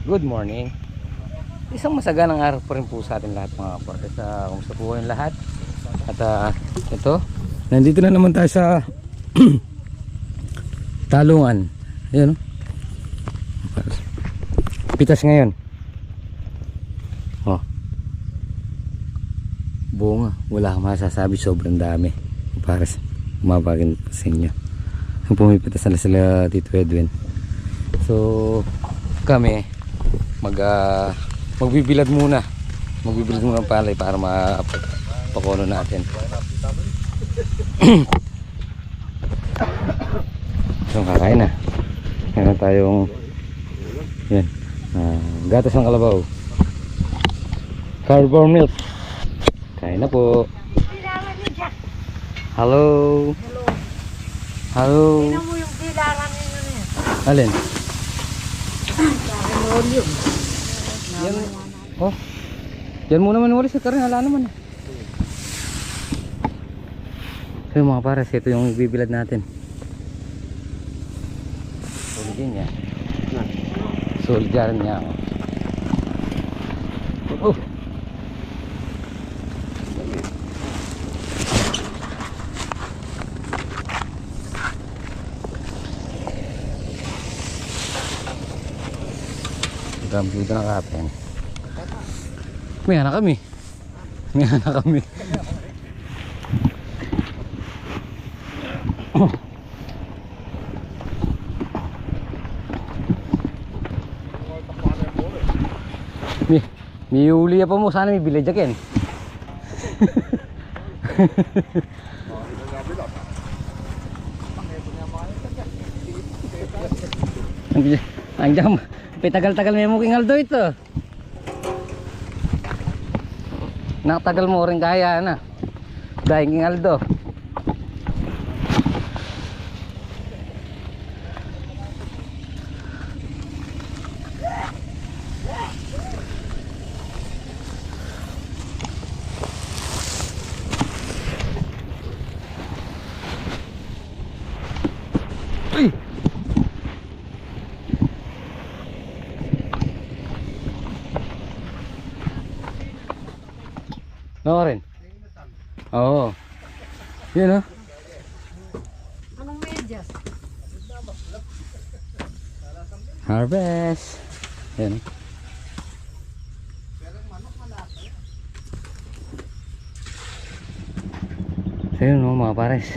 Good morning. Isang masaganang araw pa rin po sa atin lahat mga kapatid. Kumusta po kayong lahat? At ito, nandito na naman tayo sa talungan. Ayan, pitas ngayon. Oh. Bunga, wala akong masasabi, sobrang dami. Para umabagin sa inyo. Ang pumipitas na sila Tito Edwin. So kami magbibilad muna ng palay para mapakono natin. So kakain na. Meron tayong yan, gatas ng kalabaw, Carbour milk. Kain na po. Hello. Hello. Tingnan mo yung bilangan ninyo niya. Alin? Yan. Oh. Yan mo naman wala sa karin, hala naman. So mga pares, ito yung bibilad natin. Solid din yan. Solid yan niya. Oh. Gamit na kapen. May anak kami. May uli pa mo, sana may village again. Ang jam. Tagal-tagal may muking Aldo ito. Nakatagal mo rin kaya na. Dahil king Aldo. Uy! Oo rin. Oo. Yun o. Anong medyas? Harvest. Yan. So yun o mga pares.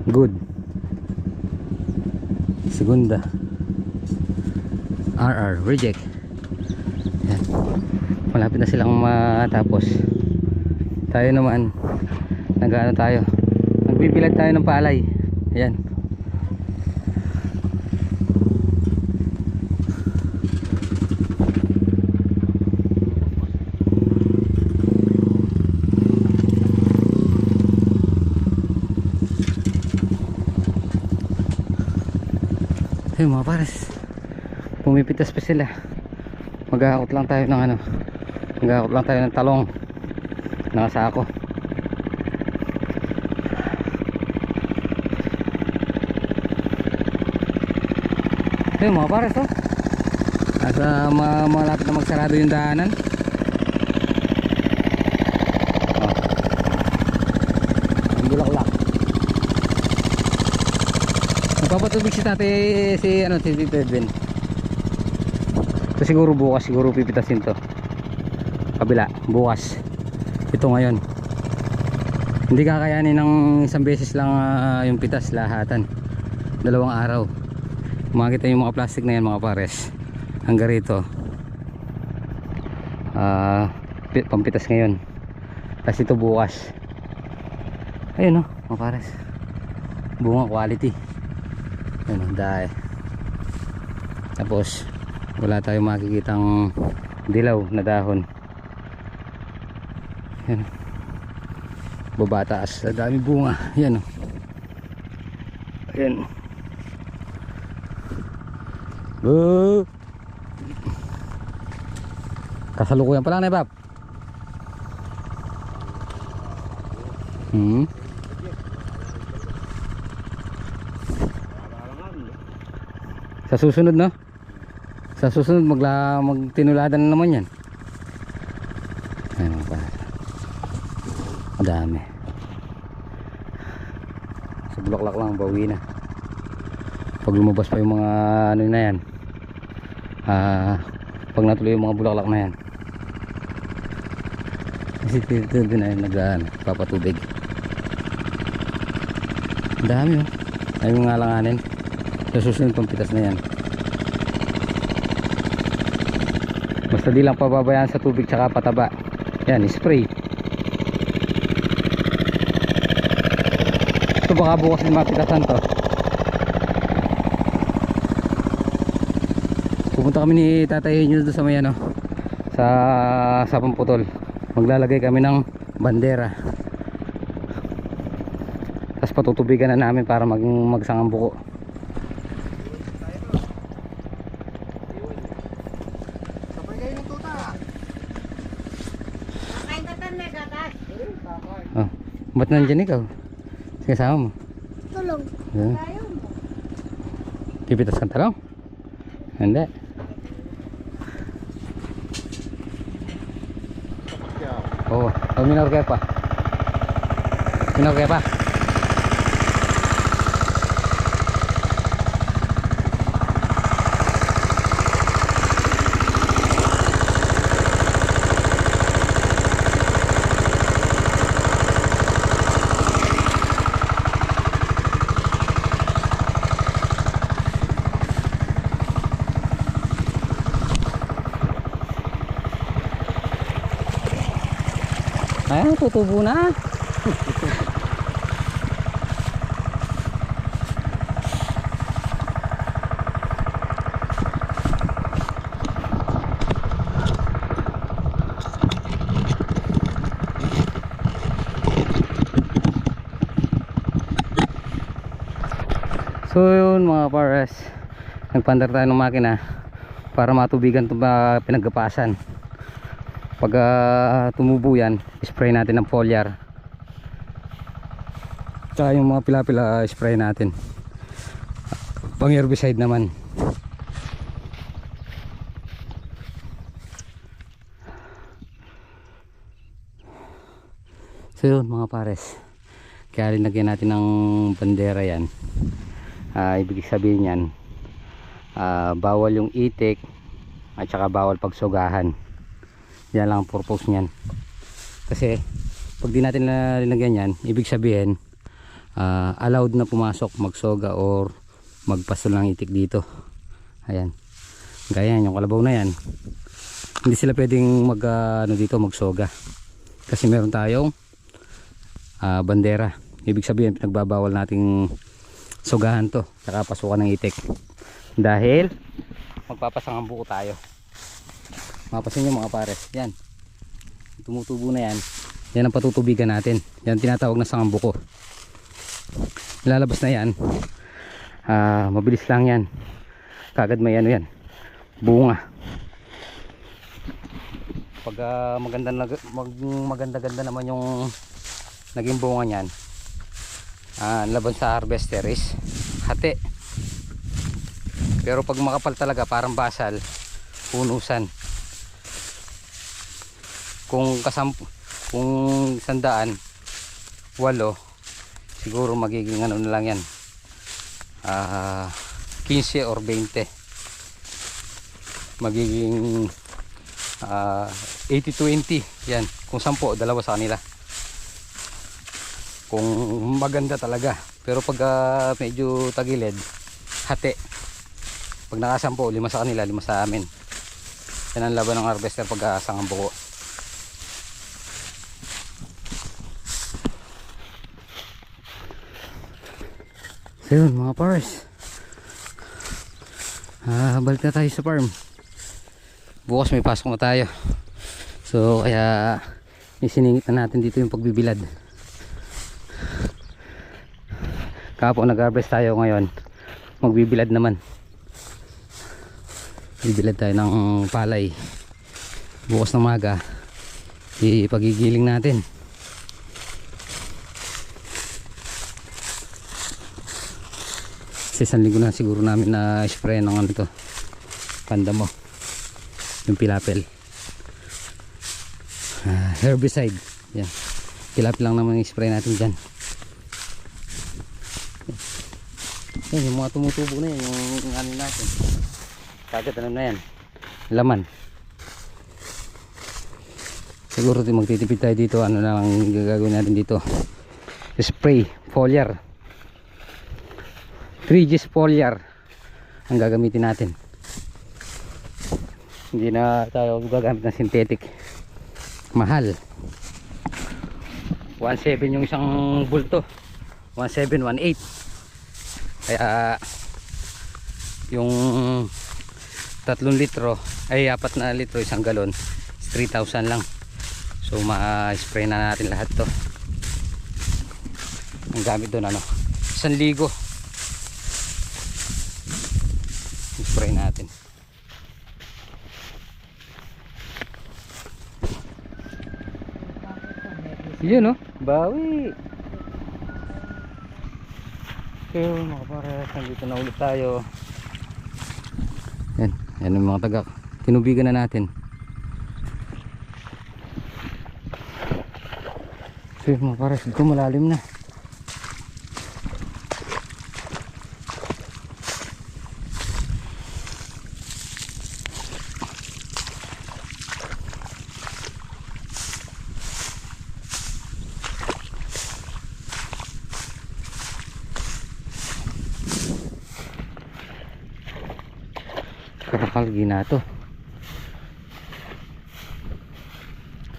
Good. Segunda. RR. Reject. Yan. Malapit na silang matapos. Tayo naman nag-ano tayo, magbibilad tayo ng palay. Ayan. Ayun mga pares, pumipitas pa sila. Mag-aakot lang tayo ng talong nakasako. Ayun mga pares oh. Asa malapit na magsarado yung daanan. Oh. Ang bulaklak. Nagpapatubig si tate si Tito Edwin. So siguro bukas pipitasin to. Kabila bukas. Ito ngayon hindi kakayanin ng isang beses lang yung pitas lahatan, 2 araw. Makikita yung mga plastic na yan mga pares hanggang rito pampitas ngayon, tapos ito bukas. Ayun o mga pares, bunga quality. Ayun o dahil tapos wala tayong makikitang dilaw na dahon. Yan. Babataas, dami bunga. Yan o. Ayan. Kasalukuyan pa lang na Bab. Sa susunod no? Sa susunod magtinuladan na naman yan. Ayan pa. Madami. Sa bulaklak lang, bawi na. Pag lumabas pa yung mga ano na yan, pag natuloy yung mga bulaklak na yan, kasi dito din ay nagpapatubig. Dami oh. Ay yung ngalanganin. Sa susunod pang pitas na yan. Basta di lang pababayaan sa tubig tsaka pataba. Yan, spray. Ito baka bukas din mapitasan to. Pupunta kami ni Tatay Henyo doon sa may ano, sa Pamputol. Maglalagay kami ng bandera. Tapos patutubigan na namin para magsangang buko. Oh, ba't nandyan ikaw? Kasama mo? Tulong. Yeah. Tayo mo. Pipitas kang talong? Hindi. Oo. Oh, minor kaya pa. Minor kaya pa. Ayan, tutubo na. So yun mga pares, nagpandar tayo ng makina para matubigan itong pinaggapasan. Pag tumubo yan, spray natin ng foliar. Tsaka yung mga pila-pila spray natin. Pang herbicide naman. So yun mga pares, kaya linagyan natin ng bandera yan. Ibig sabihin yan, bawal yung itik at saka bawal pagsugahan. Yan lang ang purpose nyan. Kasi pag di natin linagyan yan, ibig sabihin allowed na pumasok, magsoga or magpastol ng itik dito. Ayan, gaya yung kalabaw na yan, hindi sila pwedeng dito magsoga kasi meron tayong bandera. Ibig sabihin pinagbabawal nating sugahan to saka pasukan ng itik dahil magpapasangang buko tayo. Mapasin nyo mga pares, yan tumutubo na yan, yan ang patutubigan natin. Yan tinatawag na sangang buko. Lalabas na yan, mabilis lang yan, kagad may ano yan, bunga. Pag maganda-ganda naman yung naging bunga nyan, laban sa harvester is hati. Pero pag makapal talaga parang basal, punusan. Kung 100, walo, siguro magiging ano na lang yan, 15 or 20, magiging 80-20 yan. Kung 10, dalawa sa kanila kung maganda talaga. Pero pag medyo tagilid, hati. Pag naka 10, 5 sa kanila, 5 sa amin. Yan ang laban ng harvester pag sangang buko. So yun mga pars, balik na tayo sa farm. Bukas may pasok na tayo, so kaya isiningit na natin dito yung pagbibilad. Kapag nag-harvest tayo ngayon, magbibilad naman. Bibilad tayo ng palay bukas ng maga, ipagigiling natin. Kasi 1 linggo na siguro namin na spray ng ano to, panda mo, yung pilapil. Herbicide yan, pilapil lang naman yung spray natin dyan. Yan yung mga tumutubo na yan, yung ano natin kagad ano na yan, laman. Siguro magtitipid tayo dito, ano na lang gagawin natin dito, spray foliar, 3G's foliar ang gagamitin natin. Hindi na tayo gagamit ng synthetic, mahal. 1.7 yung isang bulto, 1.7, 1.8. Kaya yung 3 litro ay 4 na litro isang galon, 3,000 lang. So ma-spray na natin lahat to. Ang gamit doon ano, 1,000 spray natin. Yun, no? Bawi. So mga pares, nandito na ulit tayo. Yan, yan yung mga tagak. Tinubigan na natin. So mga pares, dito malalim na. Kakakalgi na to.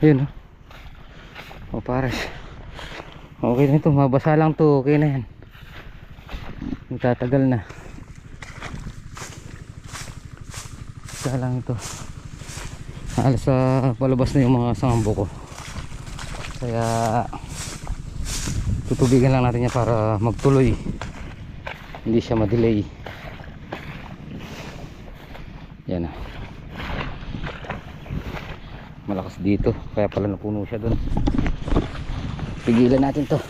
Ayun, oh. O pares, okay na ito, mabasa lang to, okay na yan. Magtatagal na. Basa lang ito. Halos palabas na yung mga sangambo ko. Kaya tutubigan lang natin yan para magtuloy, hindi siya ma-delay. Yan na, malakas dito, kaya pala napuno siya dun. Pigilan natin to.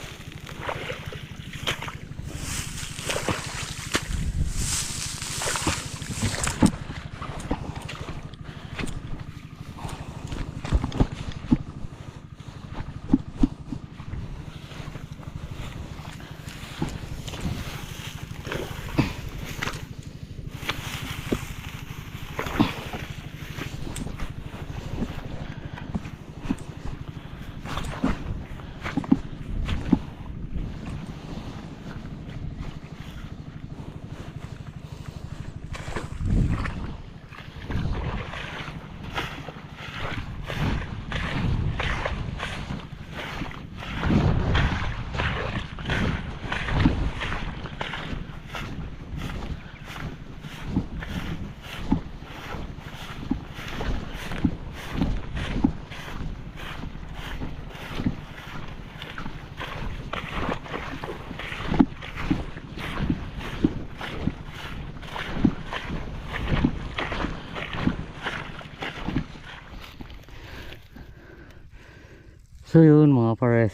So yun mga pares,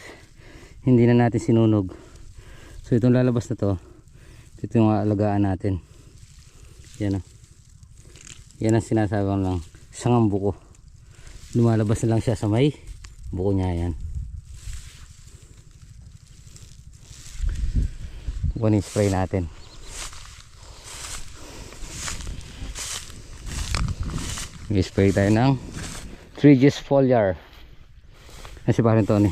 hindi na natin sinunog. So itong lalabas na to, ito yung alagaan natin. Yan o, yan ang sinasabang lang sangang buko. Lumalabas na lang siya sa may buko niya. Yan, kunin spray natin. I-spray tayo ng 3G's foliar. Kasi parang Tony,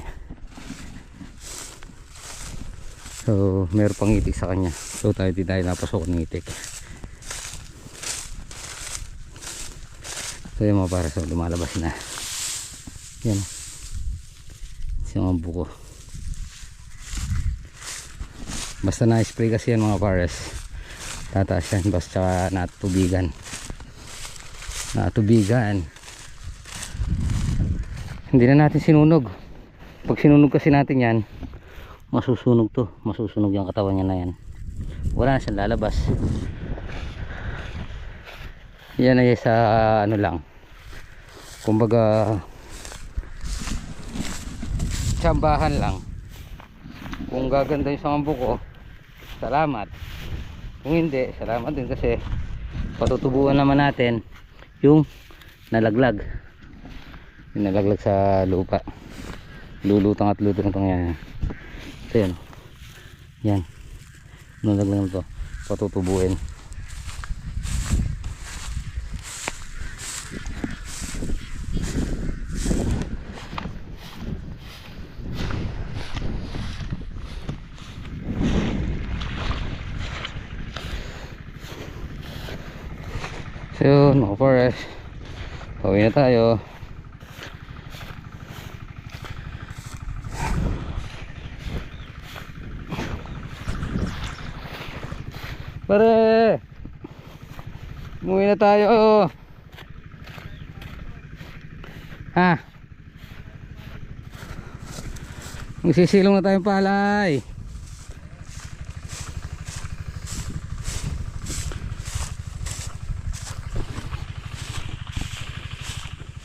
so meron pang itik sa kanya, so tayo di tayo napasok ng itik. So yung mga pares, so lumalabas na yan, yung buko. Basta na-spray kasi yan mga pares, tataas yan, basta natubigan. Hindi na natin sinunog. Pag sinunog kasi natin yan, masusunog to, masusunog yung katawan niya na yan, wala na siyang lalabas. Yan ay sa ano lang, kumbaga tsambahan lang. Kung gaganda yung sangambo ko, salamat. Kung hindi, salamat din, kasi Patutubuan naman natin yung nalaglag. Yung nalaglag sa lupa. Lulutang at lulutang yan. Ito yan. Yan. Nalaglag na ito. Patutubuin. So yun mga forest, pauwi na tayo. Pare, umuwi na tayo. Ha, magsisilong na tayong palay.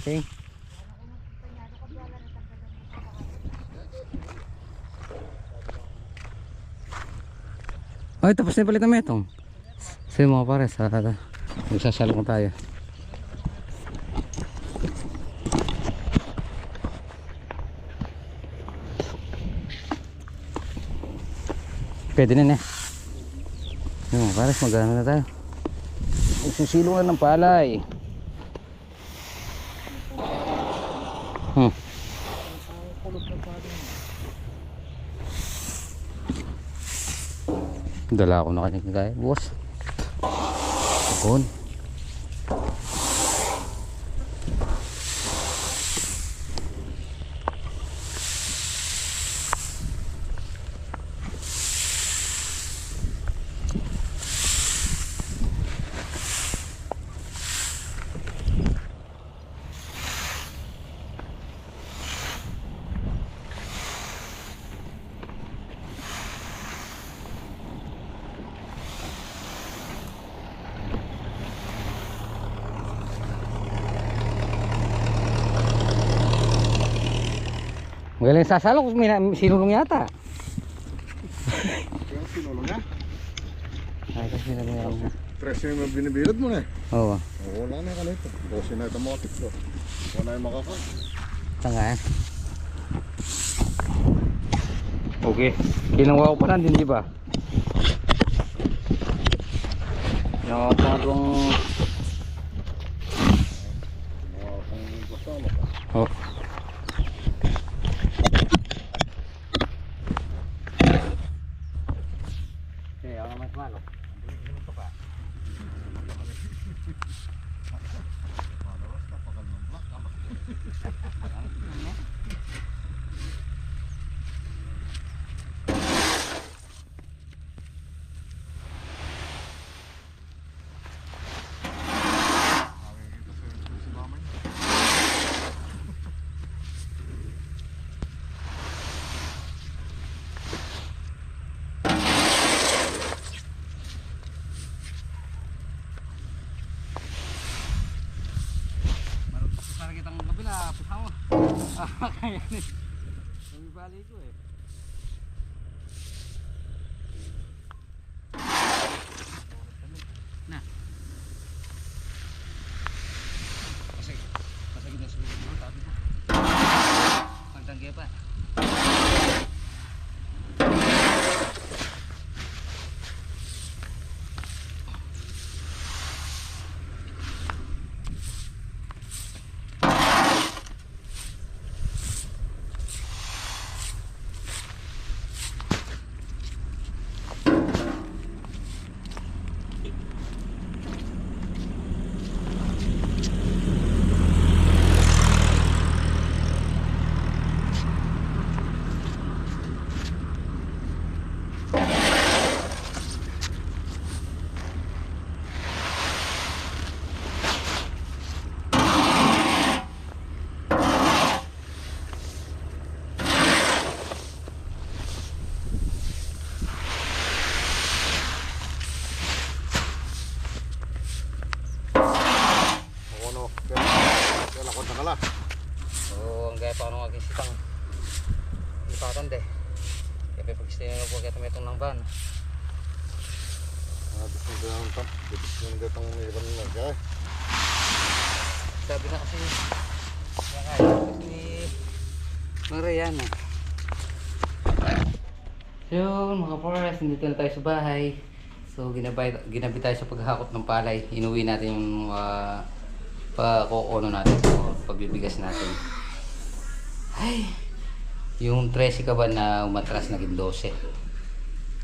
Okay. Ay, tapos na palit ang metong. So yung mga pares, magsasalong tayo. Pwede na na. Yung mga pares, magano na tayo. Magsisilungan ng palay. Dala ako na kanyang kagaya, boss. Kapon. Magaling sasalok, sinulong yata. Yung sinulong niya? Ay, kasi sinulong niya. Presyo yung binibilad mo na eh. Oo. Wala na yung kanito. 12 na ito mga tiklo. Wala yung makakain. Tanga eh. Okay. Kinuha ko pa lang din, di ba? Kinuha ko pa itong... Oh. Okay, ako mas malo. Ito pa. Para kitang kabila, pusama mo. Kaya ni. Bumibali ko eh. Na. Pasag na siguro tabi ko. Pagtangge pa. Oo, ang gaya pa nung aking sitang lipatan de. Kaya pag-stay na po kaya tumitong ng van. Habis ng ganun tam. Dipis ng gatang umiiwan na kaya. Sabi na kasi ni Mariana. So mga forest, nandito na tayo sa bahay. So ginabi tayo sa paghakot ng palay. Inuwi natin yung pa-kukuno natin o pagbibigas natin. Ay, yung 13 kaban na umatras naging 12.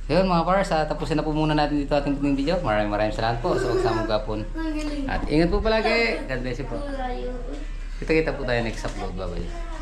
So yun mga pars, tapusin na po muna natin dito ating video. Maraming salamat po sa pagsamang gapon. At ingat po palagi. God bless you po. Kita-kita po tayo next upload. Bye bye.